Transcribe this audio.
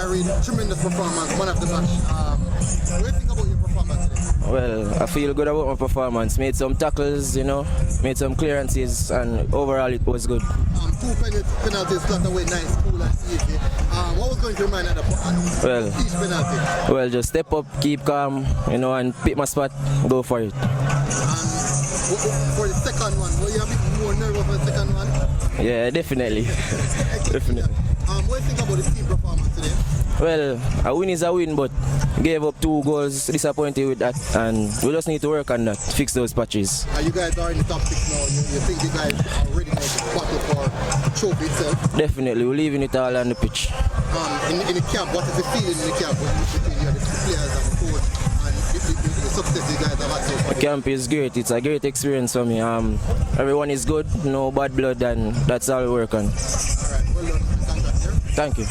Adrian Reid, tremendous performance, man of the match. What do you think about your performance today? Well, I feel good about my performance. Made some tackles, made some clearances, and overall it was good. 2 penalties got away nice, cool and easy. What was going to remind at each penalty? Well, just step up, keep calm, and pick my spot, go for it. For the second one, were you a bit more nervous for the second one? Yeah, definitely. Definitely. What do you think about the team performance today? Well, a win is a win, but gave up 2 goals, disappointed with that, and we just need to work on that, fix those patches. You guys are in the top 6 now, you think you guys are ready now to battle for the trophy itself? Definitely, we're leaving it all on the pitch. In the camp, what is the feeling in the camp between you, the players and the coach, and the success you guys have had so far? The camp is great, it's a great experience for me. Everyone is good, no bad blood, and that's all we work on. Alright, well done. Thank you.